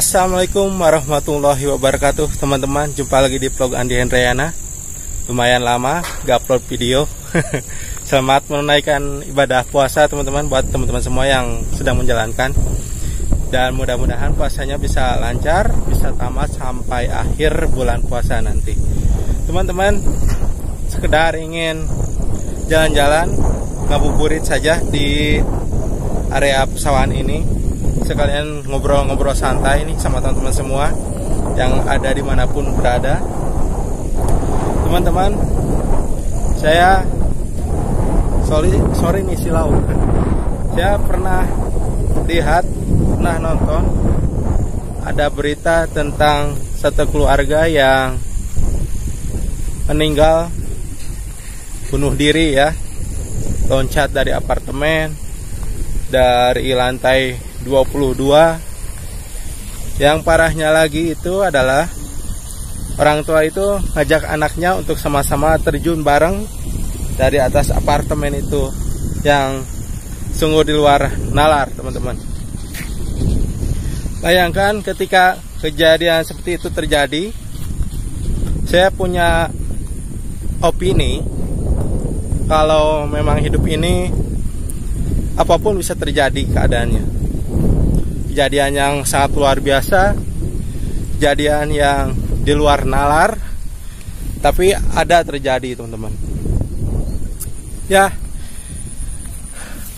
Assalamualaikum warahmatullahi wabarakatuh teman-teman. Jumpa lagi di vlog Andi Hendriana. Lumayan lama gak upload video. Selamat menunaikan ibadah puasa teman-teman, buat teman-teman semua yang sedang menjalankan. Dan mudah-mudahan puasanya bisa lancar, bisa tamat sampai akhir bulan puasa nanti. Teman-teman, sekedar ingin jalan-jalan, ngabuburit saja di area pesawahan ini. Sekalian ngobrol-ngobrol santai nih sama teman-teman semua yang ada dimanapun berada. Teman-teman, saya sorry nih silau. Saya pernah nonton ada berita tentang satu keluarga yang meninggal bunuh diri ya, loncat dari apartemen dari lantai 22. Yang parahnya lagi itu adalah orang tua itu ngajak anaknya untuk sama-sama terjun bareng dari atas apartemen itu, yang sungguh di luar nalar teman-teman. Bayangkan ketika kejadian seperti itu terjadi, saya punya opini kalau memang hidup ini apapun bisa terjadi keadaannya. Kejadian yang sangat luar biasa, kejadian yang di luar nalar, tapi ada terjadi teman-teman. Ya,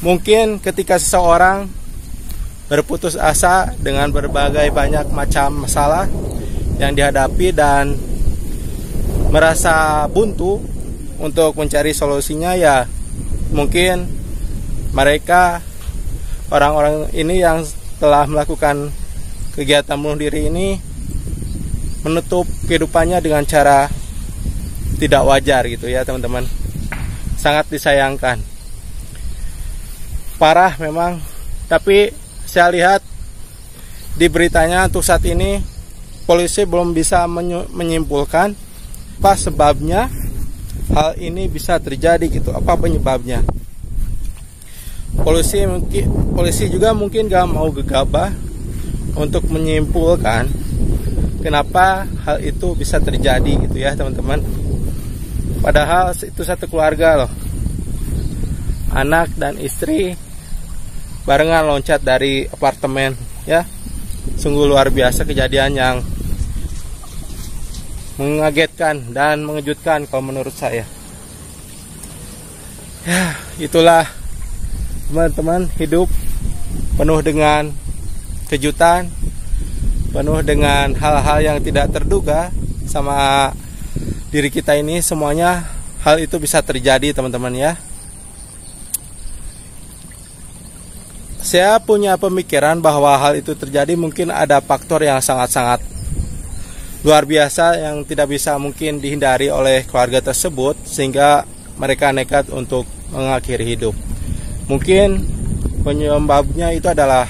mungkin ketika seseorang berputus asa dengan berbagai banyak macam masalah yang dihadapi dan merasa buntu untuk mencari solusinya, ya mungkin mereka, orang-orang ini yang telah melakukan kegiatan bunuh diri ini, menutup kehidupannya dengan cara tidak wajar gitu ya teman-teman. Sangat disayangkan. Parah memang, tapi saya lihat di beritanya untuk saat ini polisi belum bisa menyimpulkan apa sebabnya hal ini bisa terjadi gitu, apa penyebabnya. Polisi juga mungkin gak mau gegabah untuk menyimpulkan kenapa hal itu bisa terjadi gitu ya teman-teman. Padahal itu satu keluarga loh, anak dan istri barengan loncat dari apartemen ya. Sungguh luar biasa, kejadian yang mengagetkan dan mengejutkan kalau menurut saya. Ya, itulah teman-teman, hidup penuh dengan kejutan, penuh dengan hal-hal yang tidak terduga sama diri kita ini. Semuanya hal itu bisa terjadi teman-teman ya. Saya punya pemikiran bahwa hal itu terjadi mungkin ada faktor yang sangat-sangat luar biasa yang tidak bisa mungkin dihindari oleh keluarga tersebut, sehingga mereka nekat untuk mengakhiri hidup. Mungkin penyebabnya itu adalah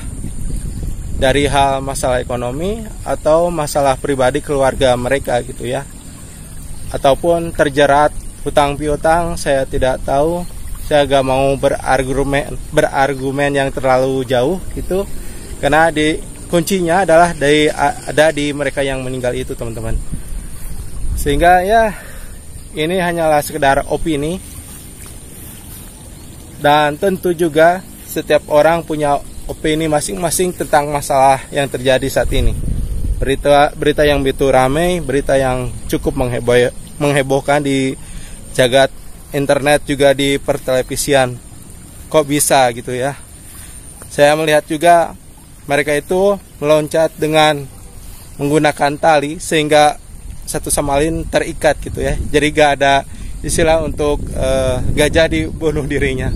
dari hal masalah ekonomi atau masalah pribadi keluarga mereka gitu ya, ataupun terjerat hutang piutang. Saya tidak tahu, saya gak mau berargumen yang terlalu jauh gitu, karena kuncinya adalah ada di mereka yang meninggal itu teman-teman. Sehingga ya, ini hanyalah sekedar opini. Dan tentu juga setiap orang punya opini masing-masing tentang masalah yang terjadi saat ini. Berita yang begitu ramai, berita yang cukup menghebohkan di jagat internet, juga di pertelevisian. Kok bisa gitu ya? Saya melihat juga mereka itu meloncat dengan menggunakan tali sehingga satu sama lain terikat gitu ya. Jadi gak ada istilah untuk gajah dibunuh dirinya.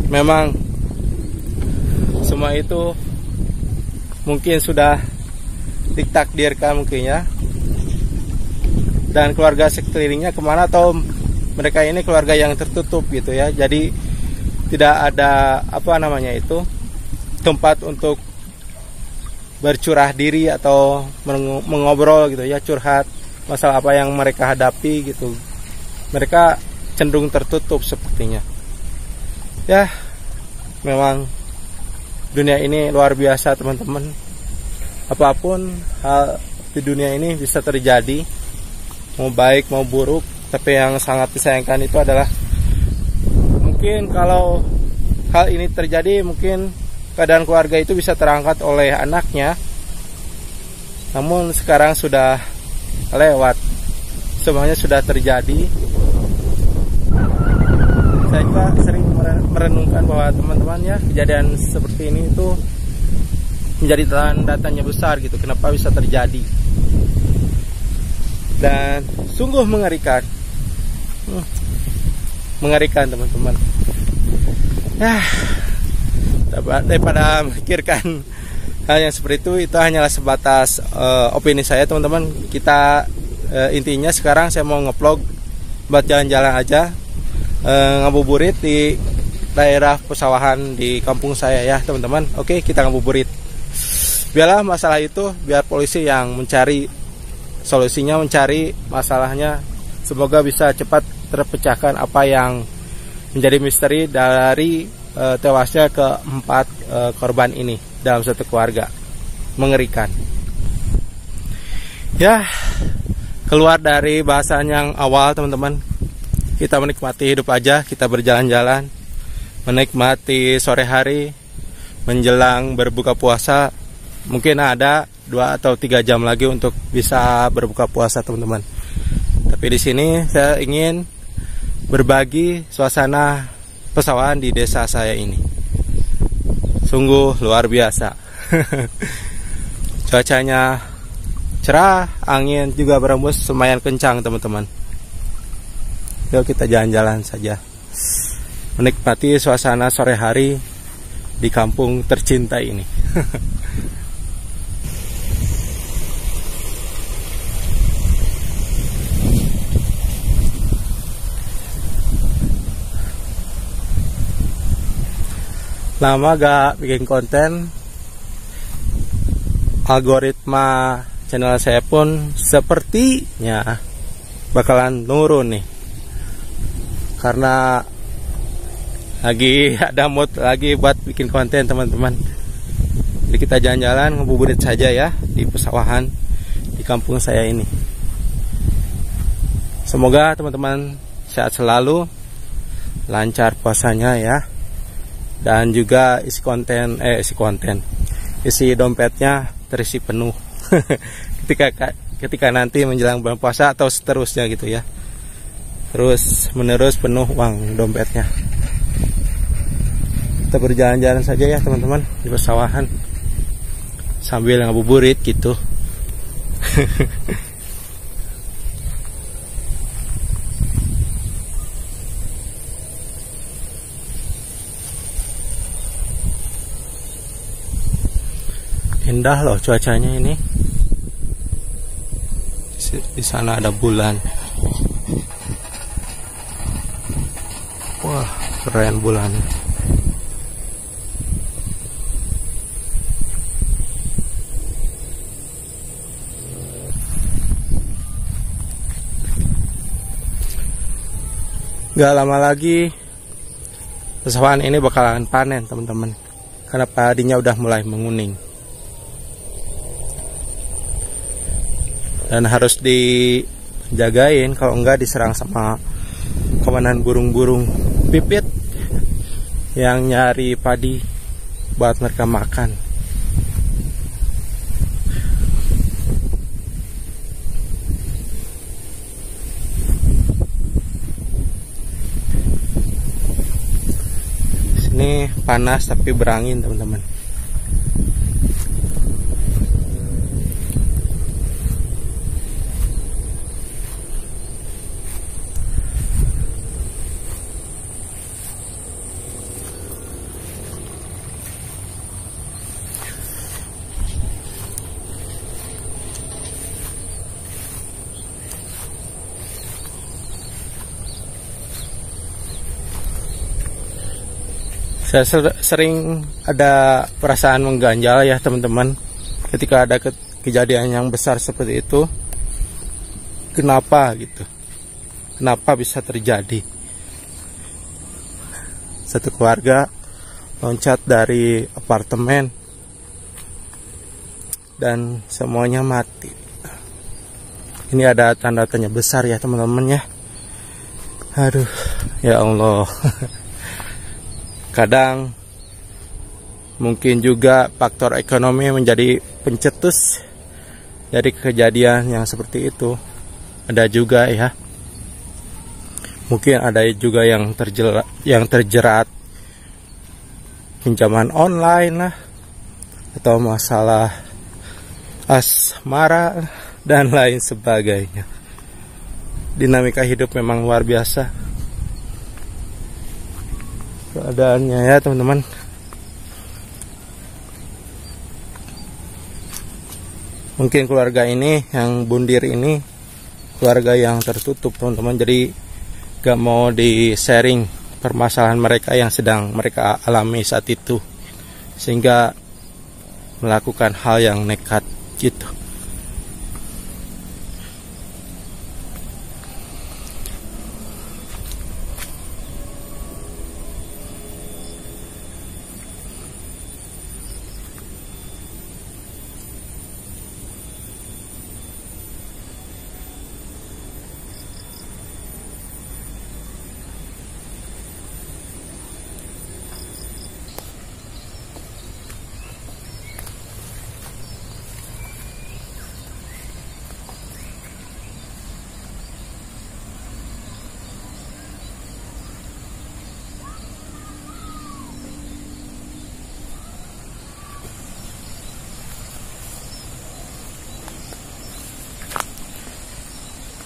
Memang semua itu mungkin sudah ditakdirkan mungkin ya. Dan keluarga sekelilingnya kemana, atau mereka ini keluarga yang tertutup gitu ya. Jadi tidak ada tempat untuk bercurah diri atau mengobrol gitu ya, curhat masalah apa yang mereka hadapi gitu. Mereka cenderung tertutup sepertinya. Ya, memang dunia ini luar biasa teman-teman. apapun hal di dunia ini bisa terjadi, mau baik mau buruk. Tapi yang sangat disayangkan itu adalah mungkin kalau hal ini terjadi, mungkin keadaan keluarga itu bisa terangkat oleh anaknya. Namun sekarang sudah lewat, semuanya sudah terjadi. Saya juga sering merenungkan bahwa teman-teman ya, kejadian seperti ini itu menjadi tanda-tanya besar gitu, kenapa bisa terjadi. Dan sungguh mengerikan. Mengerikan teman-teman. Daripada memikirkan hal yang seperti itu hanyalah sebatas opini saya teman-teman. Kita intinya sekarang saya mau nge-vlog buat jalan-jalan aja, ngabuburit di daerah pesawahan di kampung saya ya teman-teman. Oke, kita ngabuburit. Biarlah masalah itu biar polisi yang mencari solusinya, mencari masalahnya. Semoga bisa cepat terpecahkan apa yang menjadi misteri dari tewasnya keempat korban ini dalam satu keluarga. Mengerikan. Ya, keluar dari bahasan yang awal teman-teman. Kita menikmati hidup aja, kita berjalan-jalan, menikmati sore hari menjelang berbuka puasa. Mungkin ada 2 atau 3 jam lagi untuk bisa berbuka puasa teman-teman. Tapi di sini saya ingin berbagi suasana pesawahan di desa saya ini. Sungguh luar biasa. Cuacanya cerah, angin juga berembus lumayan kencang teman-teman. Yuk kita jalan-jalan saja, menikmati suasana sore hari di kampung tercinta ini. Lama gak bikin konten, algoritma channel saya pun sepertinya bakalan nurun nih, karena lagi ada mood lagi buat bikin konten teman-teman. Jadi kita jalan-jalan ngabuburit saja ya di pesawahan di kampung saya ini. Semoga teman-teman sehat selalu, lancar puasanya ya. Dan juga isi dompetnya terisi penuh ketika nanti menjelang bulan puasa atau seterusnya gitu ya, terus menerus penuh uang dompetnya. Kita berjalan-jalan saja ya teman-teman di pesawahan sambil ngabuburit gitu. Indah loh cuacanya ini. Di sana ada bulan. Wah, keren bulan. Gak lama lagi pesawahan ini bakalan panen teman-teman, karena padinya udah mulai menguning. Dan harus dijagain, kalau enggak diserang sama kawanan burung-burung pipit yang nyari padi buat mereka makan. Sini panas tapi berangin teman-teman. Saya sering ada perasaan mengganjal ya teman-teman, ketika ada kejadian yang besar seperti itu. Kenapa gitu? Kenapa bisa terjadi? Satu keluarga loncat dari apartemen dan semuanya mati. Ini ada tanda tanya besar ya teman-teman ya. Aduh, ya Allah. Kadang mungkin juga faktor ekonomi menjadi pencetus dari kejadian yang seperti itu. Ada juga ya. Mungkin ada juga yang terjerat pinjaman online lah, atau masalah asmara dan lain sebagainya. Dinamika hidup memang luar biasa keadaannya ya teman-teman. Mungkin keluarga ini yang bundir ini keluarga yang tertutup teman-teman, jadi gak mau di-sharing permasalahan mereka yang sedang mereka alami saat itu, sehingga melakukan hal yang nekat gitu.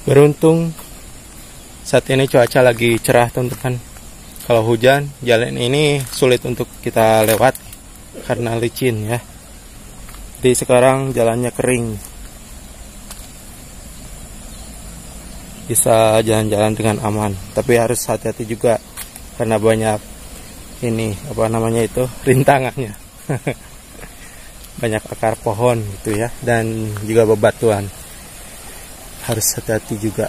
Beruntung saat ini cuaca lagi cerah teman-teman. Kalau hujan, jalan ini sulit untuk kita lewat karena licin ya. Jadi sekarang jalannya kering, bisa jalan-jalan dengan aman. Tapi harus hati-hati juga karena banyak ini rintangannya. Banyak akar pohon gitu ya, dan juga bebatuan. Harus hati-hati juga.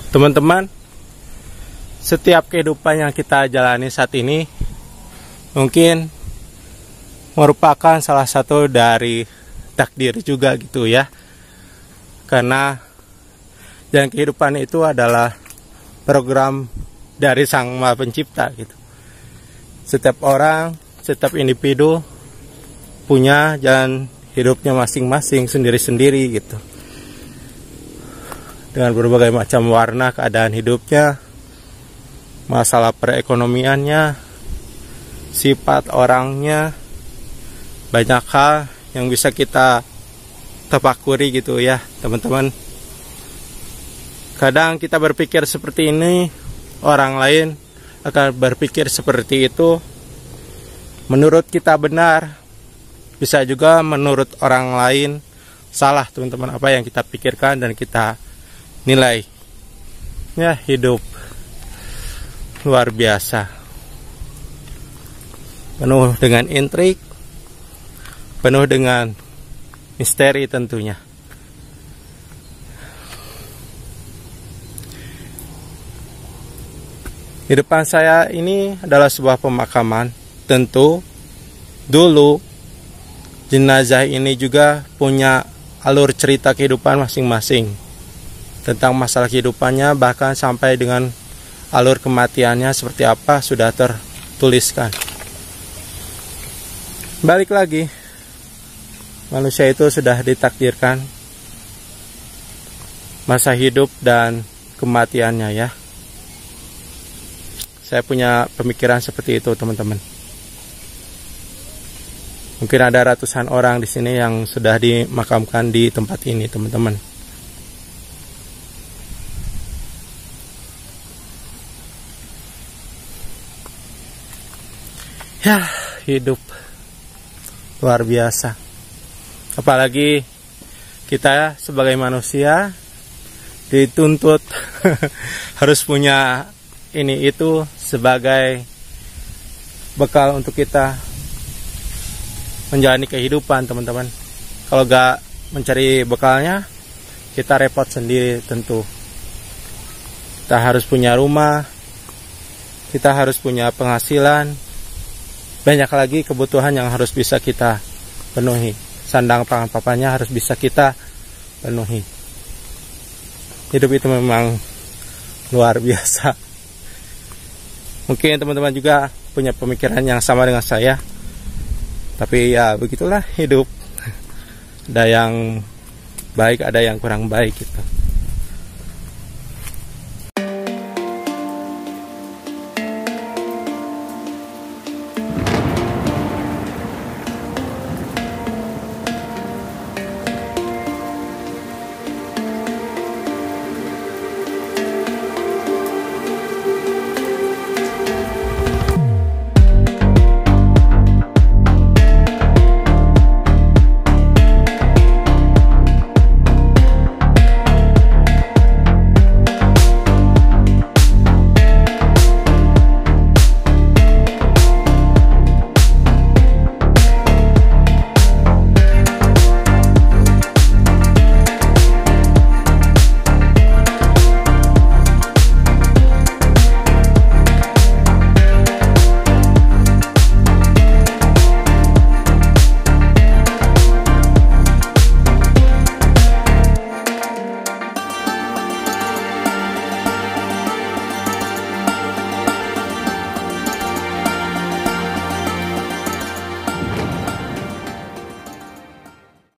Teman-teman, setiap kehidupan yang kita jalani saat ini mungkin merupakan salah satu dari takdir juga gitu ya. Karena jalan kehidupan itu adalah program dari Sang Maha Pencipta gitu. Setiap orang, setiap individu punya jalan hidupnya masing-masing, sendiri-sendiri gitu. Dengan berbagai macam warna keadaan hidupnya, masalah perekonomiannya, sifat orangnya, banyak hal yang bisa kita tafakuri gitu ya teman-teman. Kadang kita berpikir seperti ini, orang lain akan berpikir seperti itu. Menurut kita benar, bisa juga menurut orang lain salah teman-teman, apa yang kita pikirkan dan kita nilai. Ya, hidup luar biasa, penuh dengan intrik, penuh dengan misteri tentunya. Di depan saya ini adalah sebuah pemakaman. Tentu dulu jenazah ini juga punya alur cerita kehidupan masing-masing tentang masalah kehidupannya, bahkan sampai dengan alur kematiannya seperti apa sudah tertuliskan. Balik lagi, manusia itu sudah ditakdirkan masa hidup dan kematiannya ya. Saya punya pemikiran seperti itu teman-teman. Mungkin ada ratusan orang di sini yang sudah dimakamkan di tempat ini teman-teman. Ya, hidup luar biasa. Apalagi kita sebagai manusia dituntut harus punya ini itu sebagai bekal untuk kita menjalani kehidupan teman-teman. Kalau gak mencari bekalnya, kita repot sendiri tentu. Kita harus punya rumah, kita harus punya penghasilan, banyak lagi kebutuhan yang harus bisa kita penuhi. Sandang pangan papanya harus bisa kita penuhi. Hidup itu memang luar biasa. Mungkin teman-teman juga punya pemikiran yang sama dengan saya. Tapi ya begitulah hidup. Ada yang baik, ada yang kurang baik gitu.